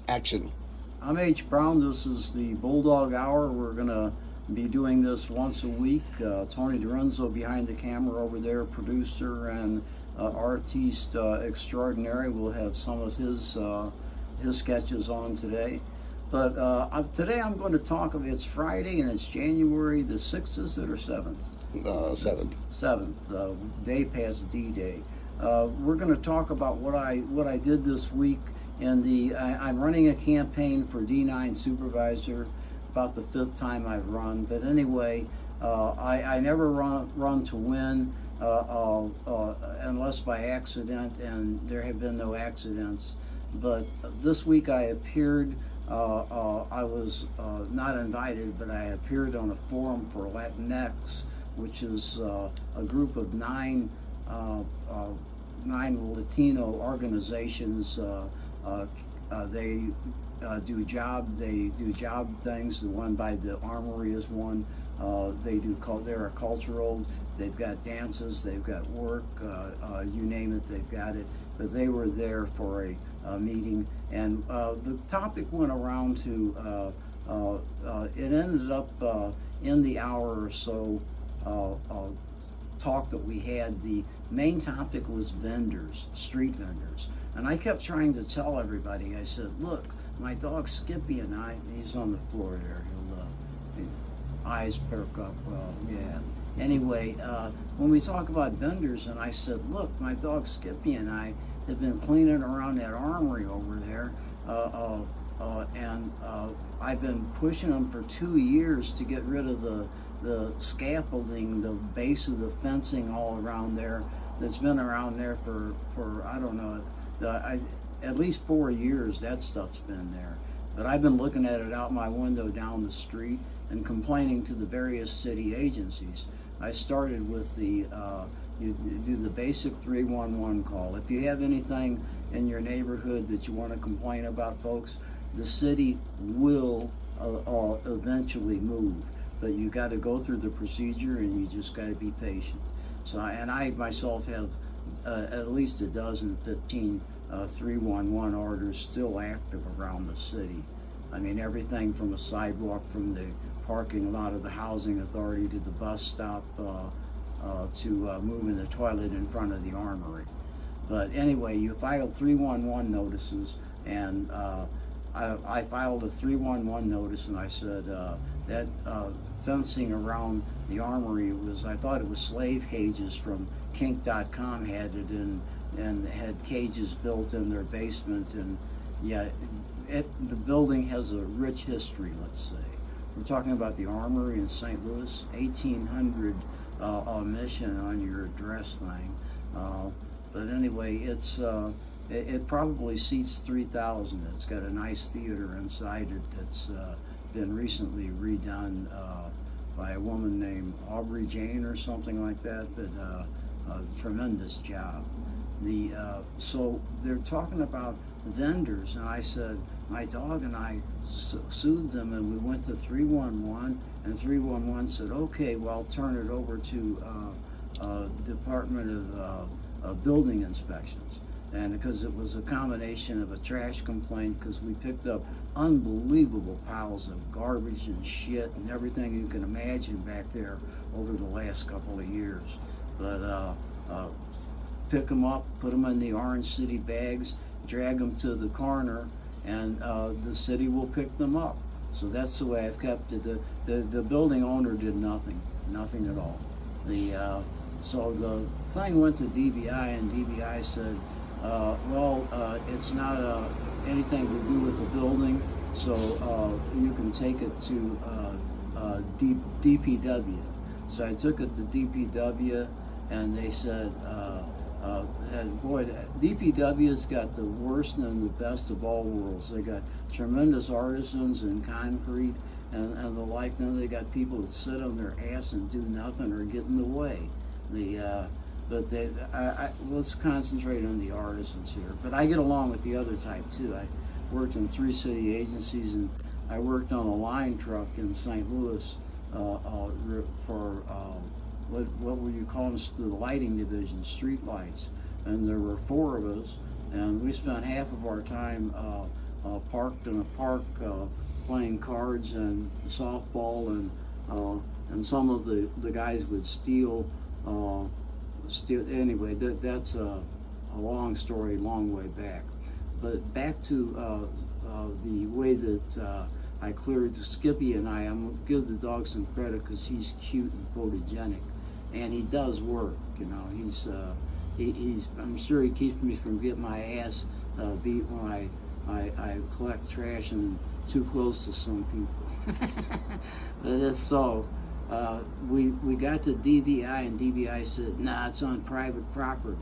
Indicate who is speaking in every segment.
Speaker 1: Action.
Speaker 2: I'm H. Brown. This is the Bulldog Hour. We're going to be doing this once a week. Tony Dorenzo behind the camera over there, producer and artiste extraordinary, will have some of his sketches on today. But today I'm going to talk about, it's Friday and it's January the 6th, is it, or 7th?
Speaker 1: 7th.
Speaker 2: 7th, day past D-Day. We're going to talk about what I did this week. And I'm running a campaign for D9 supervisor, about the 5th time I've run. But anyway, I never run to win unless by accident, and there have been no accidents. But this week I appeared, I was not invited, but I appeared on a forum for Latinx, which is a group of nine Latino organizations. They do job things. The one by the Armory is one. They're a cultural. They've got dances. They've got work. You name it, they've got it. But they were there for a meeting, and the topic went around to. It ended up in the hour or so talk that we had. The main topic was vendors, street vendors. And I kept trying to tell everybody, I said, look, my dog Skippy and I, he's on the floor there, his eyes perk up, yeah. Anyway, when we talk about vendors, and I said, look, my dog Skippy and I have been cleaning around that armory over there, and I've been pushing them for 2 years to get rid of the scaffolding, the base of the fencing all around there that's been around there for I don't know, at least 4 years that stuff's been there. But I've been looking at it out my window down the street and complaining to the various city agencies. I started with you do the basic 311 call. If you have anything in your neighborhood that you want to complain about, folks, the city will eventually move. But you got to go through the procedure, and you just got to be patient. So, and I myself have at least a dozen, 15 311 orders still active around the city. I mean, everything from a sidewalk from the parking lot of the housing authority to the bus stop to moving the toilet in front of the armory. But anyway, you file 311 notices, and I filed a 311 notice, and I said that fencing around the armory I thought it was slave cages from kink.com had it in, and had cages built in their basement. And yeah, the building has a rich history, let's say. We're talking about the Armory in St. Louis, 1800 mission on your address thing. But anyway, it probably seats 3,000. It's got a nice theater inside it that's been recently redone by a woman named Aubrey Jane or something like that, but a tremendous job. So they're talking about vendors, and I said, my dog and I sued them, and we went to 311, and 311 said, okay, well, I'll turn it over to Department of Building Inspections. And because it was a combination of a trash complaint, because we picked up unbelievable piles of garbage and shit and everything you can imagine back there over the last couple of years. But pick them up, put them in the Orange City bags, drag them to the corner, and the city will pick them up. So that's the way I've kept it. The building owner did nothing at all. So the thing went to DBI, and DBI said, it's not anything to do with the building, so you can take it to DPW. So I took it to DPW, and they said, and boy, DPW's got the worst and the best of all worlds. They got tremendous artisans in concrete and the like. Then they got people that sit on their ass and do nothing or get in the way. Let's concentrate on the artisans here. But I get along with the other type too. I worked in 3 city agencies, and I worked on a line truck in St. Louis for what would you call them, the lighting division, street lights. And there were 4 of us, and we spent half of our time parked in a park playing cards and softball, and some of the guys would steal. Anyway, that's a long story, long way back. But back to the way that I cleared Skippy and I'm gonna give the dog some credit because he's cute and photogenic, and he does work. You know, he's I'm sure he keeps me from getting my ass beat when I collect trash and too close to some people. But it's so. We got to DBI, and DBI said, nah, it's on private property.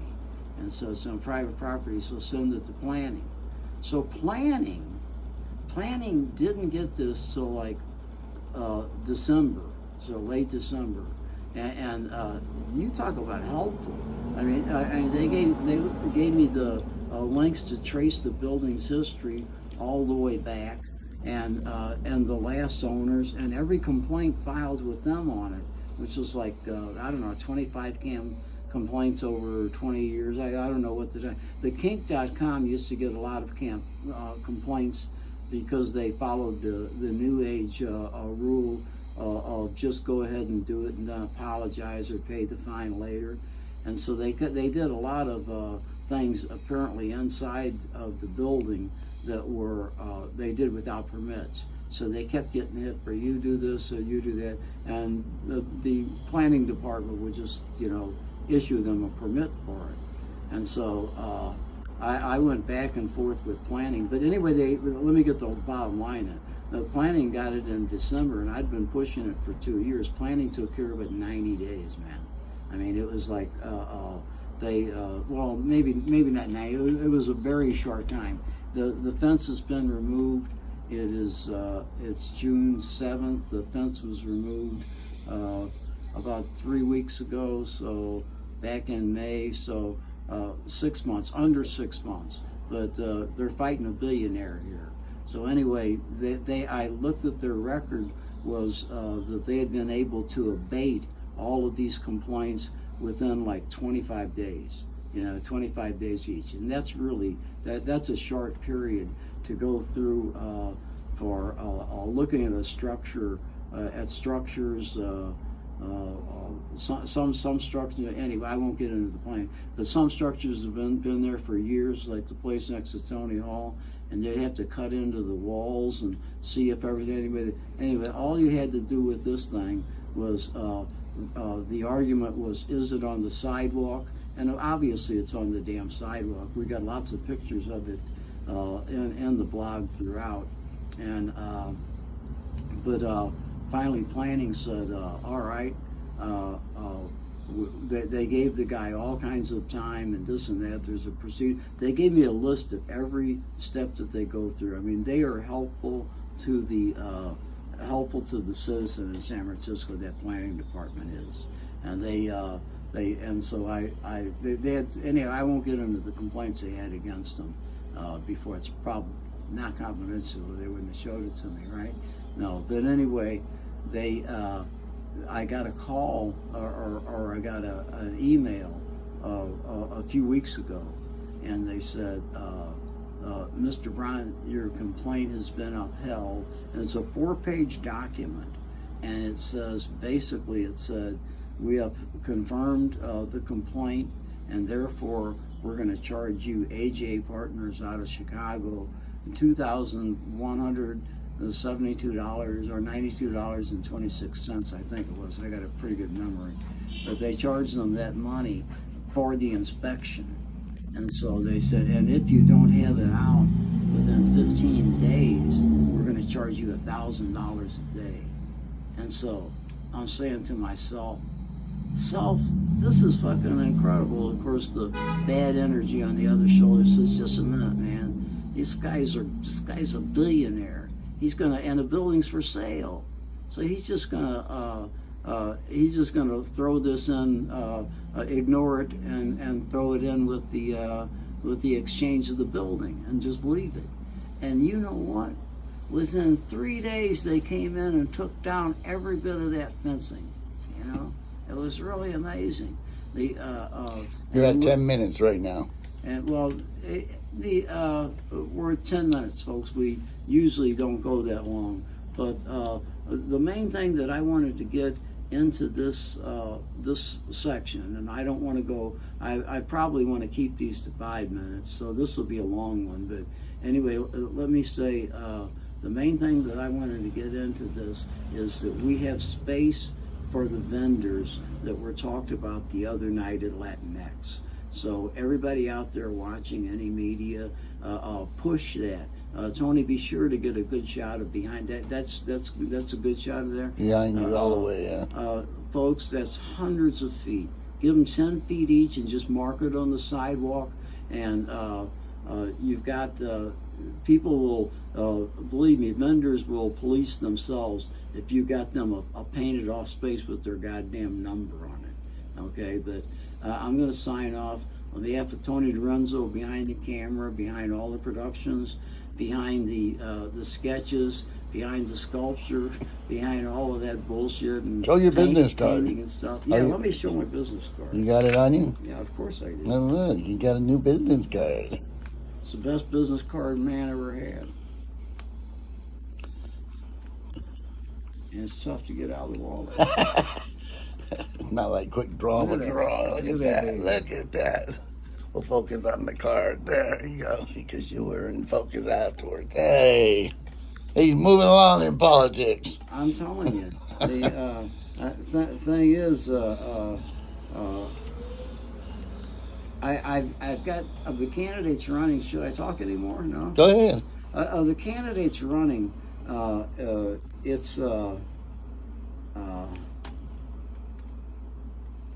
Speaker 2: And so it's on private property, so send it to planning. So planning didn't get this till like December, so late December. And you talk about helpful. I mean, they gave me the links to trace the building's history all the way back. And the last owners, and every complaint filed with them on it, which was like, I don't know, 25 complaints over 20 years. I don't know what the kink.com used to get a lot of complaints because they followed the new age rule of just go ahead and do it and then apologize or pay the fine later. And so they did a lot of things apparently inside of the building that were they did without permits. So they kept getting hit for you do this or you do that, and the planning department would just, you know, issue them a permit for it. And so I went back and forth with planning. But anyway, let me get the bottom line in. The planning got it in December, and I'd been pushing it for 2 years. Planning took care of it in 90 days, man. I mean, it was like well, maybe not 90. It was a very short time. The fence has been removed. It is it's June 7th. The fence was removed about 3 weeks ago. So back in May. So 6 months, under 6 months. But they're fighting a billionaire here. So anyway, I looked at their record was that they had been able to abate all of these complaints within like 25 days. You know, 25 days each, and that's really that's a short period to go through for looking at a structure, at structures. Some structures. Anyway, I won't get into the plan, but some structures have been there for years, like the place next to Tony Hall, and they'd have to cut into the walls and see if everything. Anyway, all you had to do with this thing was the argument was, is it on the sidewalk? And obviously it's on the damn sidewalk. We got lots of pictures of it in the blog throughout. And but finally planning said, all right, they gave the guy all kinds of time and this and that. There's a procedure. They gave me a list of every step that they go through. I mean, they are helpful to the citizen in San Francisco. That planning department is, and they had, anyway, I won't get into the complaints they had against them before. It's probably not confidential. They wouldn't have showed it to me, right? No, but anyway, I got a call or I got an email a few weeks ago, and they said, Mr. Brown, your complaint has been upheld. And it's a 4-page document, and it says, basically it said, we have confirmed the complaint, and therefore we're going to charge you, AJ Partners out of Chicago, $2,172 or $92.26, I think it was. I got a pretty good memory. But they charged them that money for the inspection. And so they said, and if you don't have it out within 15 days, we're going to charge you $1,000 a day. And so I'm saying to myself, this is fucking incredible. Of course, the bad energy on the other shoulder says, just a minute, man. This guy's a billionaire. He's gonna, and the building's for sale. So he's just gonna throw this in, ignore it, and throw it in with the exchange of the building and just leave it. And you know what? Within 3 days, they came in and took down every bit of that fencing. You know, it was really amazing.
Speaker 1: You're at 10 minutes right now.
Speaker 2: And well, We're at 10 minutes, folks. We usually don't go that long, but the main thing that I wanted to get into this this section, and I don't want to go. I probably want to keep these to 5 minutes, so this will be a long one. But anyway, let me say the main thing that I wanted to get into this is that we have space for the vendors that were talked about the other night at Latinx. So everybody out there watching any media, push that. Tony, be sure to get a good shot of behind that. That's a good shot of there.
Speaker 1: Behind you all the way, yeah.
Speaker 2: Folks, that's hundreds of feet. Give them 10 feet each and just mark it on the sidewalk. And you've got people will, believe me, vendors will police themselves if you got them a painted off space with their goddamn number on it. Okay, but I'm going to sign off on behalf of Tony Lorenzo, behind the camera, behind all the productions, behind the sketches, behind the sculpture, behind all of that bullshit and
Speaker 1: show your business card
Speaker 2: and stuff. Yeah, let me show my business card.
Speaker 1: You got it on you?
Speaker 2: Yeah, of course I do.
Speaker 1: Oh, look, you got a new business card.
Speaker 2: It's the best business card man ever had. And it's tough to get out of the wallet.
Speaker 1: Not like quick draw withdraw. Look at that. Look at that. We'll focus on the card. There you go. Because you were in focus afterwards. Hey. He's moving along in politics.
Speaker 2: I'm telling you. The thing is, I've got, of the candidates running, should I talk anymore? No?
Speaker 1: Go ahead.
Speaker 2: Of the candidates running, it's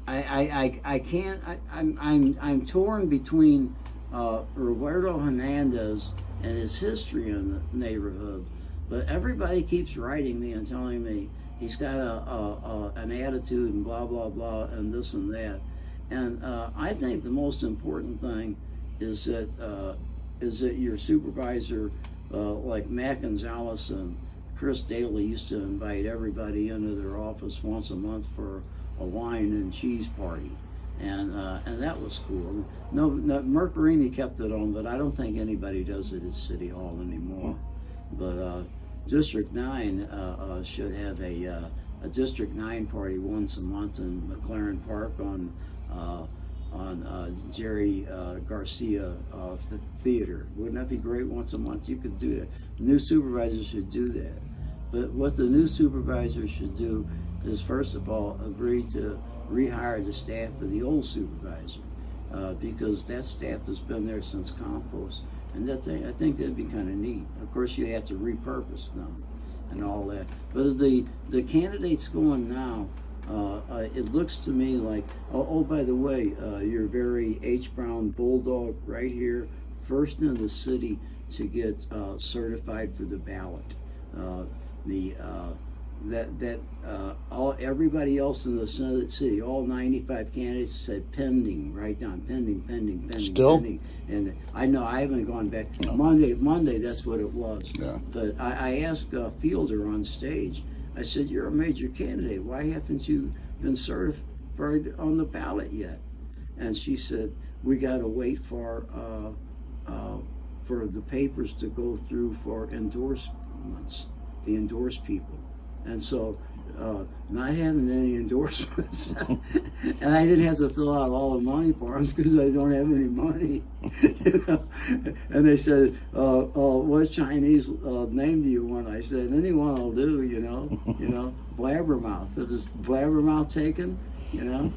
Speaker 2: I can't. I'm torn between Roberto Hernandez and his history in the neighborhood, but everybody keeps writing me and telling me he's got an attitude and blah blah blah and this and that, and I think the most important thing is that your supervisor, like Matt Gonzalez and Chris Daly, used to invite everybody into their office once a month for a wine and cheese party, and that was cool. No, Mercurini kept it on, but I don't think anybody does it at City Hall anymore. But District 9 should have a District 9 party once a month in McLaren Park on Jerry Garcia Theater. Wouldn't that be great? Once a month you could do that. New supervisors should do that. But what the new supervisor should do is, first of all, agree to rehire the staff of the old supervisor, because that staff has been there since compost, and I think that'd be kind of neat. Of course, you have to repurpose them and all that. But the candidates going now, it looks to me like, oh by the way, your very H. Brown Bulldog right here, first in the city to get certified for the ballot. Everybody else in the city, all 95 candidates said pending, right down, pending.
Speaker 1: Still?
Speaker 2: Pending. And I know I haven't gone back. No. Monday, that's what it was.
Speaker 1: Yeah.
Speaker 2: But I asked Fielder on stage, I said, you're a major candidate. Why haven't you been certified on the ballot yet? And she said, we got to wait for the papers to go through for endorsements, the endorsed people. And so, not having any endorsements, and I didn't have to fill out all the money forms because I don't have any money. You know? And they said, what Chinese name do you want? I said, anyone will do, you know, Blabbermouth. It was Blabbermouth taken, you know?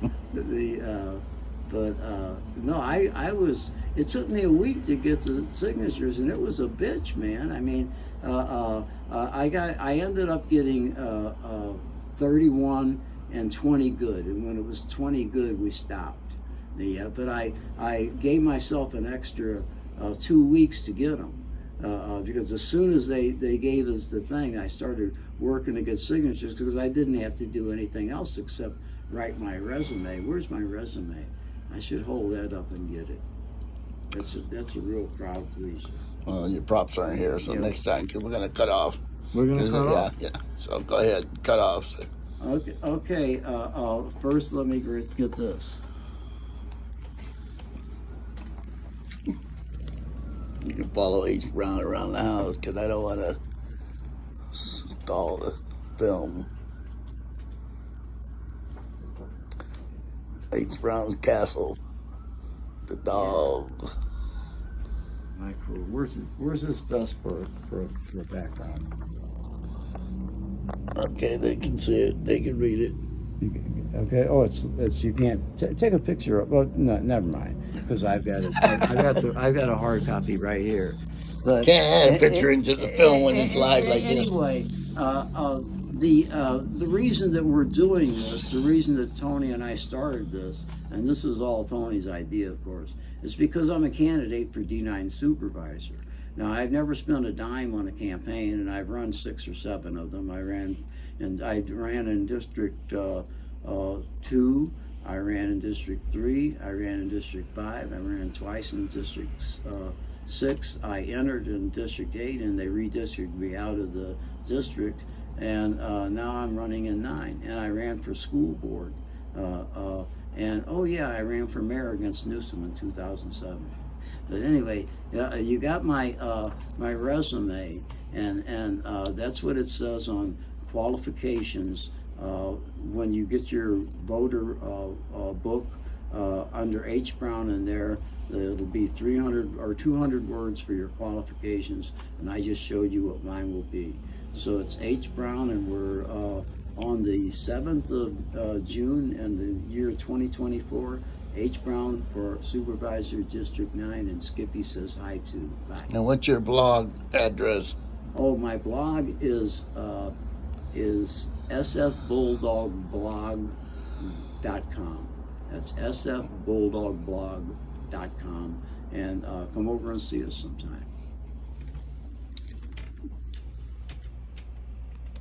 Speaker 2: No, I was, it took me a week to get the signatures, and it was a bitch, man. I mean, I ended up getting 31 and 20 good, and when it was 20 good, we stopped. But I gave myself an extra 2 weeks to get them, because as soon as they gave us the thing, I started working to get signatures, because I didn't have to do anything else except write my resume. Where's my resume? I should hold that up and get it. That's a real crowd pleaser.
Speaker 1: Well, your props aren't here, so next time we're going to cut off.
Speaker 2: We're going to cut off?
Speaker 1: Yeah. So go ahead, cut off.
Speaker 2: Okay. First, let me get this.
Speaker 1: You can follow H. Brown around the house because I don't want to stall the film. H. Brown's Castle, the dog.
Speaker 2: Micro. Where's this best for a background?
Speaker 1: Okay, they can see it. They can read it.
Speaker 2: Okay. Oh, it's you can't take a picture of. Well, no, never mind, because I've got it. I've got a hard copy right here. But
Speaker 1: Can't add a picture into the film when it's live like this.
Speaker 2: Anyway, the reason that we're doing this, the reason that Tony and I started this, and this was all Tony's idea, of course, is because I'm a candidate for D9 supervisor. Now, I've never spent a dime on a campaign, and I've run 6 or 7 of them. I ran in District 2, I ran in District 3, I ran in District 5, I ran twice in District 6. I entered in District 8, and they redistricted me out of the district, and now I'm running in 9. And I ran for school board, and oh yeah, I ran for mayor against Newsom in 2007. But anyway, you got my my resume, and that's what it says on qualifications. When you get your voter book under H. Brown in there, it'll be 300 or 200 words for your qualifications, and I just showed you what mine will be. So it's H. Brown, and we're on the 7th of June in the year 2024. H. Brown for Supervisor District 9, and Skippy says hi to. Bye.
Speaker 1: Now, what's your blog address?
Speaker 2: Oh, my blog is sfbulldogblog.com. That's sfbulldogblog.com, and come over and see us sometime.